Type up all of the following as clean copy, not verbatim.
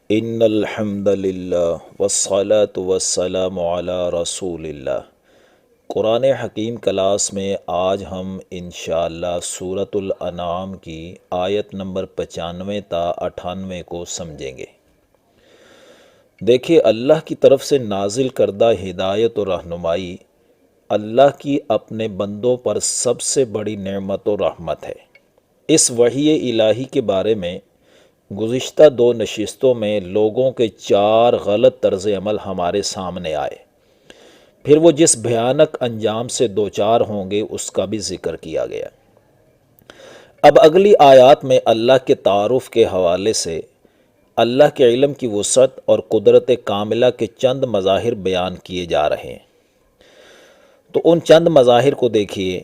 ان الحمد للہ والصلاة والسلام علی رسول اللہ۔ قرآن حکیم کلاس میں آج ہم انشاءاللہ سورۃ الانعام کی آیت نمبر 95 تا 98 کو سمجھیں گے۔ دیکھیے، اللہ کی طرف سے نازل کردہ ہدایت و رہنمائی اللہ کی اپنے بندوں پر سب سے بڑی نعمت و رحمت ہے۔ اس وحی الہی کے بارے میں گزشتہ 2 نشستوں میں لوگوں کے 4 غلط طرز عمل ہمارے سامنے آئے، پھر وہ جس بھیانک انجام سے دوچار ہوں گے اس کا بھی ذکر کیا گیا۔ اب اگلی آیات میں اللہ کے تعارف کے حوالے سے اللہ کے علم کی وسعت اور قدرت کاملہ کے چند مظاہر بیان کیے جا رہے ہیں۔ تو ان چند مظاہر کو دیکھیے۔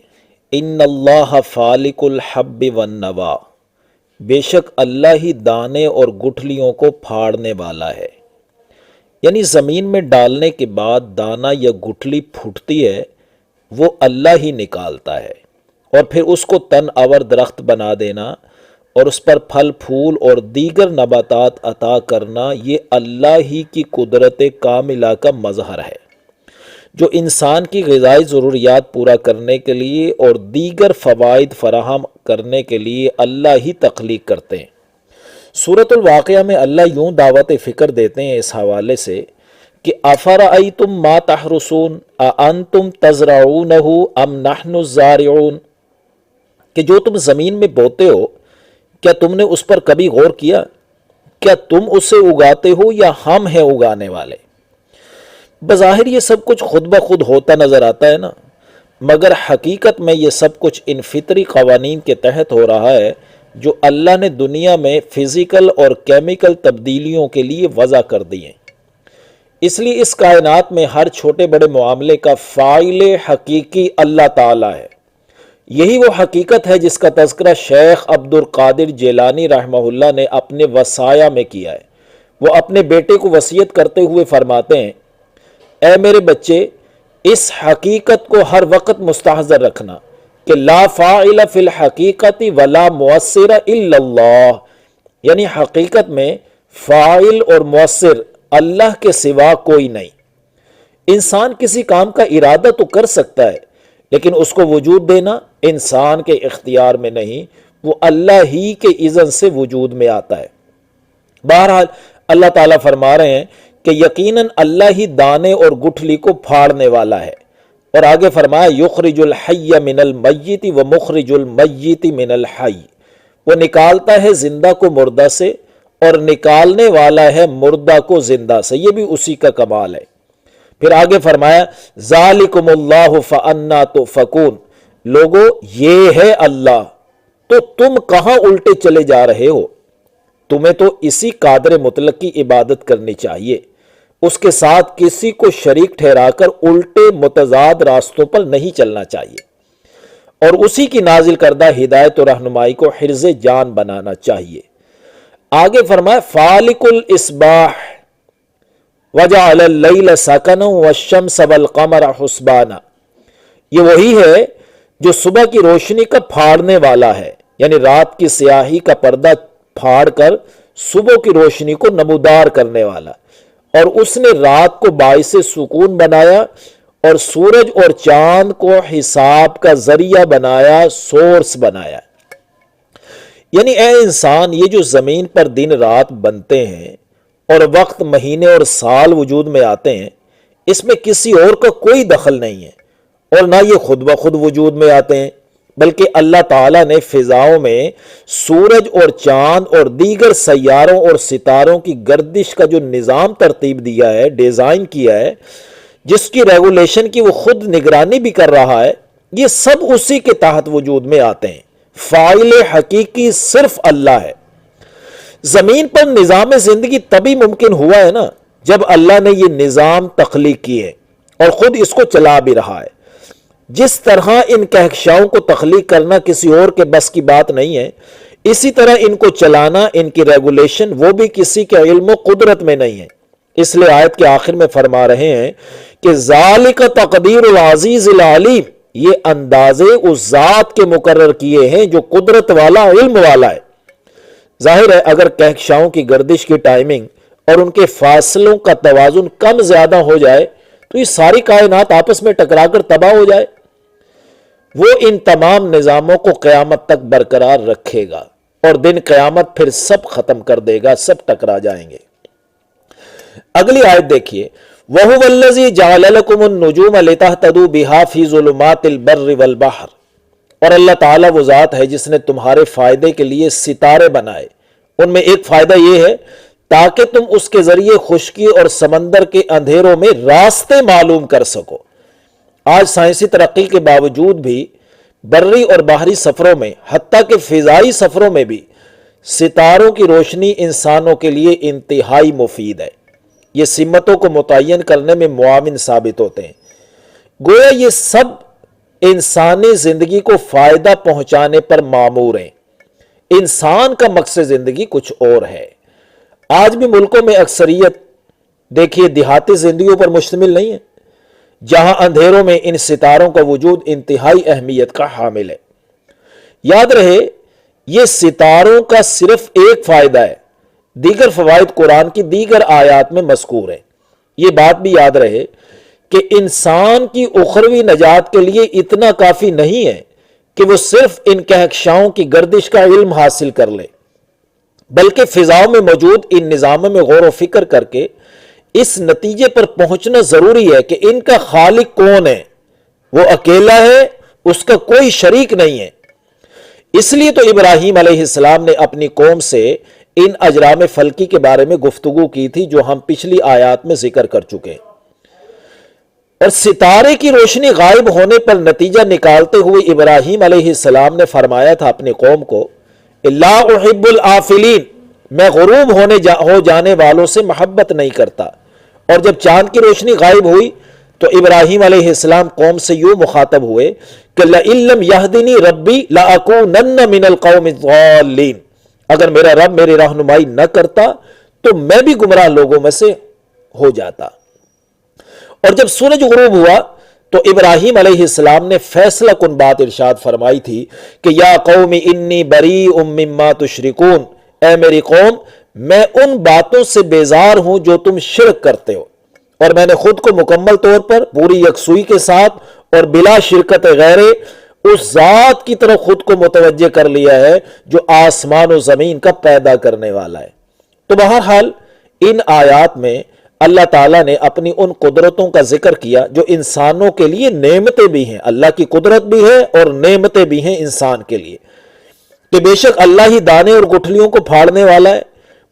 ان اللہ فالق الحب والنوا، بے شک اللہ ہی دانے اور گٹھلیوں کو پھاڑنے والا ہے، یعنی زمین میں ڈالنے کے بعد دانہ یا گٹھلی پھوٹتی ہے وہ اللہ ہی نکالتا ہے، اور پھر اس کو تن آور درخت بنا دینا اور اس پر پھل پھول اور دیگر نباتات عطا کرنا، یہ اللہ ہی کی قدرت کاملہ کا مظہر ہے، جو انسان کی غذائی ضروریات پورا کرنے کے لیے اور دیگر فوائد فراہم کرنے کے لیے اللہ ہی تخلیق کرتے ہیں۔ سورۃ الواقعہ میں اللہ یوں دعوت فکر دیتے ہیں اس حوالے سے کہ افرأیتم ما تحرثون اانتم تزرعونہ ام نحن الزارعون، کہ جو تم زمین میں بوتے ہو کیا تم نے اس پر کبھی غور کیا؟ کیا تم اسے اگاتے ہو یا ہم ہیں اگانے والے؟ بظاہر یہ سب کچھ خود بخود ہوتا نظر آتا ہے نا، مگر حقیقت میں یہ سب کچھ ان فطری قوانین کے تحت ہو رہا ہے جو اللہ نے دنیا میں فزیکل اور کیمیکل تبدیلیوں کے لیے وضع کر دی ہیں۔ اس لیے اس کائنات میں ہر چھوٹے بڑے معاملے کا فاعل حقیقی اللہ تعالی ہے۔ یہی وہ حقیقت ہے جس کا تذکرہ شیخ عبد القادر جیلانی رحمہ اللہ نے اپنے وصایا میں کیا ہے۔ وہ اپنے بیٹے کو وصیت کرتے ہوئے فرماتے ہیں، اے میرے بچے، اس حقیقت کو ہر وقت مستحضر رکھنا کہ لا فاعل فی الحقیقت ولا مؤثر الا اللہ، یعنی حقیقت میں فاعل اور مؤثر اللہ کے سوا کوئی نہیں۔ انسان کسی کام کا ارادہ تو کر سکتا ہے، لیکن اس کو وجود دینا انسان کے اختیار میں نہیں، وہ اللہ ہی کے اذن سے وجود میں آتا ہے۔ بہرحال اللہ تعالیٰ فرما رہے ہیں کہ یقیناً اللہ ہی دانے اور گٹھلی کو پھاڑنے والا ہے، اور آگے فرمایا یخرج الحی من المیت و مخرج المیت من الحی، وہ نکالتا ہے زندہ کو مردہ سے اور نکالنے والا ہے مردہ کو زندہ سے، یہ بھی اسی کا کمال ہے۔ پھر آگے فرمایا ذالکم اللہ فانا تؤفکون، لوگو یہ ہے اللہ تو تم کہاں الٹے چلے جا رہے ہو؟ تمہیں تو اسی قادر مطلق کی عبادت کرنی چاہیے، اس کے ساتھ کسی کو شریک ٹھہرا کر الٹے متضاد راستوں پر نہیں چلنا چاہیے، اور اسی کی نازل کردہ ہدایت و رہنمائی کو حرز جان بنانا چاہیے۔ آگے فرمایا فالق الاصباح وجعل اللیل سکنا والشمس والقمر حسبانا، یہ وہی ہے جو صبح کی روشنی کا پھاڑنے والا ہے، یعنی رات کی سیاہی کا پردہ پھاڑ کر صبح کی روشنی کو نمودار کرنے والا، اور اس نے رات کو باعث سکون بنایا اور سورج اور چاند کو حساب کا ذریعہ بنایا، سورس بنایا۔ یعنی اے انسان، یہ جو زمین پر دن رات بنتے ہیں اور وقت مہینے اور سال وجود میں آتے ہیں، اس میں کسی اور کا کوئی دخل نہیں ہے، اور نہ یہ خود بخود وجود میں آتے ہیں، بلکہ اللہ تعالیٰ نے فضاؤں میں سورج اور چاند اور دیگر سیاروں اور ستاروں کی گردش کا جو نظام ترتیب دیا ہے، ڈیزائن کیا ہے، جس کی ریگولیشن کی وہ خود نگرانی بھی کر رہا ہے، یہ سب اسی کے تحت وجود میں آتے ہیں۔ فاعل حقیقی صرف اللہ ہے۔ زمین پر نظام زندگی تبھی ممکن ہوا ہے نا جب اللہ نے یہ نظام تخلیق کیے اور خود اس کو چلا بھی رہا ہے۔ جس طرح ان کہکشاؤں کو تخلیق کرنا کسی اور کے بس کی بات نہیں ہے، اسی طرح ان کو چلانا، ان کی ریگولیشن، وہ بھی کسی کے علم و قدرت میں نہیں ہے۔ اس لیے آیت کے آخر میں فرما رہے ہیں کہ ذالک تقدیر العزیز العلیم، یہ اندازے اس ذات کے مقرر کیے ہیں جو قدرت والا، علم والا ہے۔ ظاہر ہے اگر کہکشاؤں کی گردش کی ٹائمنگ اور ان کے فاصلوں کا توازن کم زیادہ ہو جائے تو یہ ساری کائنات آپس میں ٹکرا کر تباہ ہو جائے۔ وہ ان تمام نظاموں کو قیامت تک برقرار رکھے گا اور دن قیامت پھر سب ختم کر دے گا، سب ٹکرا جائیں گے۔ اگلی آیت دیکھیے، وَهُوَ الَّذِي جَعَلَ لَكُمُ النُّجُومَ لِتَهْتَدُوا بِهَا فِي ظُلُمَاتِ الْبَرِّ وَالْبَحْرِ، اور اللہ تعالیٰ وہ ذات ہے جس نے تمہارے فائدے کے لیے ستارے بنائے۔ ان میں ایک فائدہ یہ ہے تاکہ تم اس کے ذریعے خشکی اور سمندر کے اندھیروں میں راستے معلوم کر سکو۔ آج سائنسی ترقی کے باوجود بھی بری اور بحری سفروں میں، حتیٰ کہ فضائی سفروں میں بھی ستاروں کی روشنی انسانوں کے لیے انتہائی مفید ہے۔ یہ سمتوں کو متعین کرنے میں معاون ثابت ہوتے ہیں۔ گویا یہ سب انسانی زندگی کو فائدہ پہنچانے پر مامور ہیں۔ انسان کا مقصد زندگی کچھ اور ہے۔ آج بھی ملکوں میں اکثریت دیکھیے دیہاتی زندگیوں پر مشتمل نہیں ہے، جہاں اندھیروں میں ان ستاروں کا وجود انتہائی اہمیت کا حامل ہے۔ یاد رہے یہ ستاروں کا صرف ایک فائدہ ہے، دیگر فوائد قرآن کی دیگر آیات میں مذکور ہیں۔ یہ بات بھی یاد رہے کہ انسان کی اخروی نجات کے لیے اتنا کافی نہیں ہے کہ وہ صرف ان کہکشاؤں کی گردش کا علم حاصل کر لے، بلکہ فضاؤں میں موجود ان نظاموں میں غور و فکر کر کے اس نتیجے پر پہنچنا ضروری ہے کہ ان کا خالق کون ہے، وہ اکیلا ہے، اس کا کوئی شریک نہیں ہے۔ اس لیے تو ابراہیم علیہ السلام نے اپنی قوم سے ان اجرام فلکی کے بارے میں گفتگو کی تھی جو ہم پچھلی آیات میں ذکر کر چکے ہیں۔ اور ستارے کی روشنی غائب ہونے پر نتیجہ نکالتے ہوئے ابراہیم علیہ السلام نے فرمایا تھا اپنی قوم کو، لا احب الآفلین، میں غروب ہو جانے والوں سے محبت نہیں کرتا۔ اور جب چاند کی روشنی غائب ہوئی تو ابراہیم علیہ السلام قوم سے یوں مخاطب ہوئے کہ لئن لم یہدنی ربی لأکونن من القوم الضالین، اگر میرا رب میری رہنمائی نہ کرتا تو میں بھی گمراہ لوگوں میں سے ہو جاتا۔ اور جب سورج غروب ہوا تو ابراہیم علیہ السلام نے فیصلہ کن بات ارشاد فرمائی تھی کہ یا قوم انی بریء مما تشرکون، اے میری قوم میں ان باتوں سے بیزار ہوں جو تم شرک کرتے ہو، اور میں نے خود کو مکمل طور پر پوری یکسوئی کے ساتھ اور بلا شرکت غیرے اس ذات کی طرف خود کو متوجہ کر لیا ہے جو آسمان و زمین کا پیدا کرنے والا ہے۔ تو بہرحال ان آیات میں اللہ تعالیٰ نے اپنی ان قدرتوں کا ذکر کیا جو انسانوں کے لیے نعمتیں بھی ہیں، اللہ کی قدرت بھی ہے اور نعمتیں بھی ہیں انسان کے لیے، کہ بے شک اللہ ہی دانے اور گٹھلیوں کو پھاڑنے والا ہے،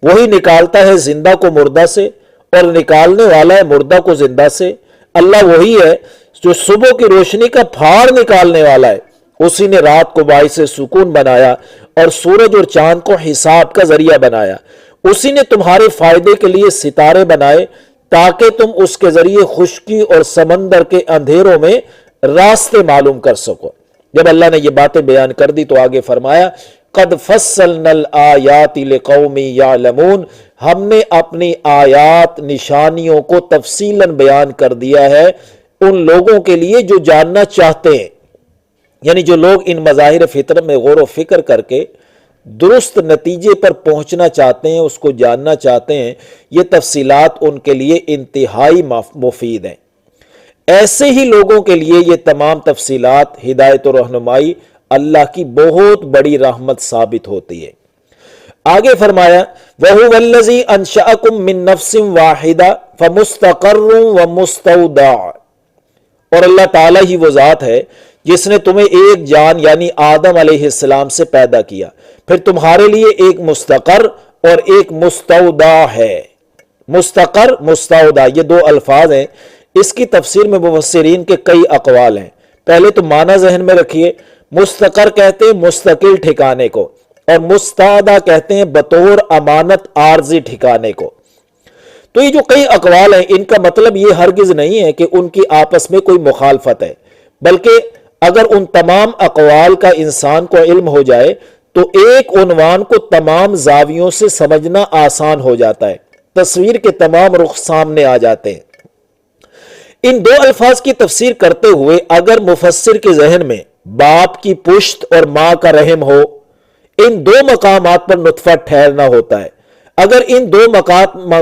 وہی نکالتا ہے زندہ کو مردہ سے اور نکالنے والا ہے مردہ کو زندہ سے۔ اللہ وہی ہے جو صبح کی روشنی کا پھاڑ نکالنے والا ہے، اسی نے رات کو باعث سکون بنایا اور سورج اور چاند کو حساب کا ذریعہ بنایا، اسی نے تمہارے فائدے کے لیے ستارے بنائے تاکہ تم اس کے ذریعے خشکی اور سمندر کے اندھیروں میں راستے معلوم کر سکو۔ جب اللہ نے یہ باتیں بیان کر دی تو آگے فرمایا قد فصلنا الآیات لقوم یعلمون، ہم نے اپنی آیات نشانیوں کو تفصیلاً بیان کر دیا ہے ان لوگوں کے لیے جو جاننا چاہتے ہیں، یعنی جو لوگ ان مظاہر فطرت میں غور و فکر کر کے درست نتیجے پر پہنچنا چاہتے ہیں، اس کو جاننا چاہتے ہیں، یہ تفصیلات ان کے لیے انتہائی مفید ہیں۔ ایسے ہی لوگوں کے لیے یہ تمام تفصیلات ہدایت و رہنمائی اللہ کی بہت بڑی رحمت ثابت ہوتی ہے۔ آگے فرمایا وَهُوَ الَّذِي أَنشَأَكُم مِّن نَّفْسٍ وَاحِدَةٍ فَمُسْتَقَرٌّ وَمُسْتَوْدَعٌ، اور اللہ تعالیٰ ہی وہ ذات ہے جس نے تمہیں ایک جان یعنی آدم علیہ السلام سے پیدا کیا، پھر تمہارے لیے ایک مستقر اور ایک مستودع ہے۔ مستقر مستودع یہ دو الفاظ ہیں، اس کی تفسیر میں مفسرین کے کئی اقوال ہیں۔ پہلے تو معنی ذہن میں رکھیے، مستقر کہتے ہیں مستقل ٹھکانے کو، اور مستودع کہتے ہیں بطور امانت عارضی ٹھکانے کو۔ تو یہ جو کئی اقوال ہیں ان کا مطلب یہ ہرگز نہیں ہے کہ ان کی آپس میں کوئی مخالفت ہے، بلکہ اگر ان تمام اقوال کا انسان کو علم ہو جائے تو ایک عنوان کو تمام زاویوں سے سمجھنا آسان ہو جاتا ہے، تصویر کے تمام رخ سامنے آ جاتے ہیں۔ ان دو الفاظ کی تفسیر کرتے ہوئے اگر مفسر کے ذہن میں باپ کی پشت اور ماں کا رحم ہو، ان دو مقامات پر نطفہ ٹھہرنا ہوتا ہے۔ اگر ان دو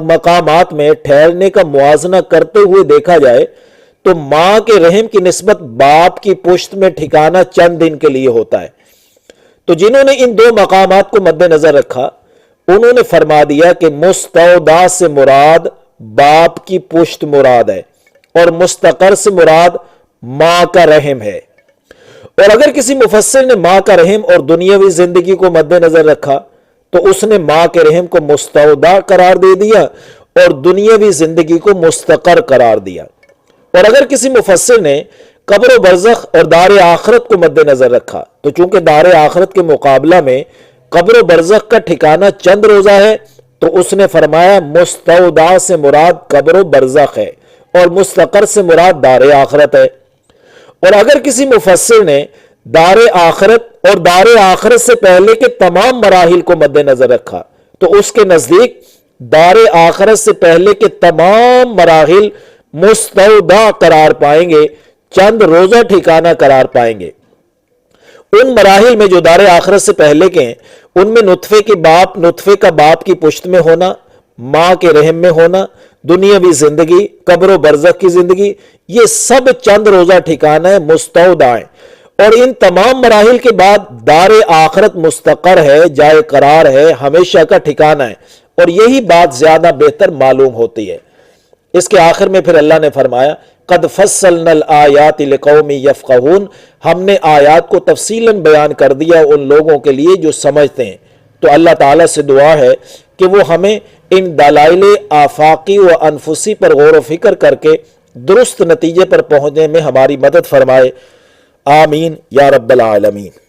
مقامات میں ٹھہرنے کا موازنہ کرتے ہوئے دیکھا جائے تو ماں کے رحم کی نسبت باپ کی پشت میں ٹھکانہ چند دن کے لیے ہوتا ہے۔ تو جنہوں نے ان دو مقامات کو مد نظر رکھا انہوں نے فرما دیا کہ مستودع سے مراد باپ کی پشت مراد ہے اور مستقر سے مراد ماں کا رحم ہے۔ اور اگر کسی مفسر نے ماں کا رحم اور دنیاوی زندگی کو مد نظر رکھا تو اس نے ماں کے رحم کو مستودع قرار دے دیا اور دنیاوی زندگی کو مستقر قرار دیا۔ اور اگر کسی مفسر نے قبر و برزخ اور دار آخرت کو مد نظر رکھا تو چونکہ دار آخرت کے مقابلہ میں قبر و برزخ کا ٹھکانہ چند روزہ ہے تو اس نے فرمایا مستودع سے مراد قبر و برزخ ہے اور مستقر سے مراد دار آخرت ہے۔ اور اگر کسی مفسر نے دار آخرت اور دار آخرت سے پہلے کے تمام مراحل کو مد نظر رکھا تو اس کے نزدیک دار آخرت سے پہلے کے تمام مراحل مستودع قرار پائیں گے، چند روزہ ٹھکانہ قرار پائیں گے۔ ان مراحل میں جو دار آخرت سے پہلے کے ہیں ان میں نطفے کا باپ کی پشت میں ہونا، ماں کے رحم میں ہونا، دنیاوی زندگی، قبر و برزخ کی زندگی، یہ سب چند روزہ ٹھکانہ ہے، مستودع ہے۔ اور ان تمام مراحل کے بعد دار آخرت مستقر ہے، جائے قرار ہے، ہمیشہ کا ٹھکانہ ہے، اور یہی بات زیادہ بہتر معلوم ہوتی ہے۔ اس کے آخر میں پھر اللہ نے فرمایا قد فصلنا الآیات لقوم یفقہون، ہم نے آیات کو تفصیلاً بیان کر دیا ان لوگوں کے لیے جو سمجھتے ہیں۔ تو اللہ تعالیٰ سے دعا ہے کہ وہ ہمیں ان دلائل آفاقی و انفسی پر غور و فکر کر کے درست نتیجے پر پہنچنے میں ہماری مدد فرمائے، آمین یا رب العالمین۔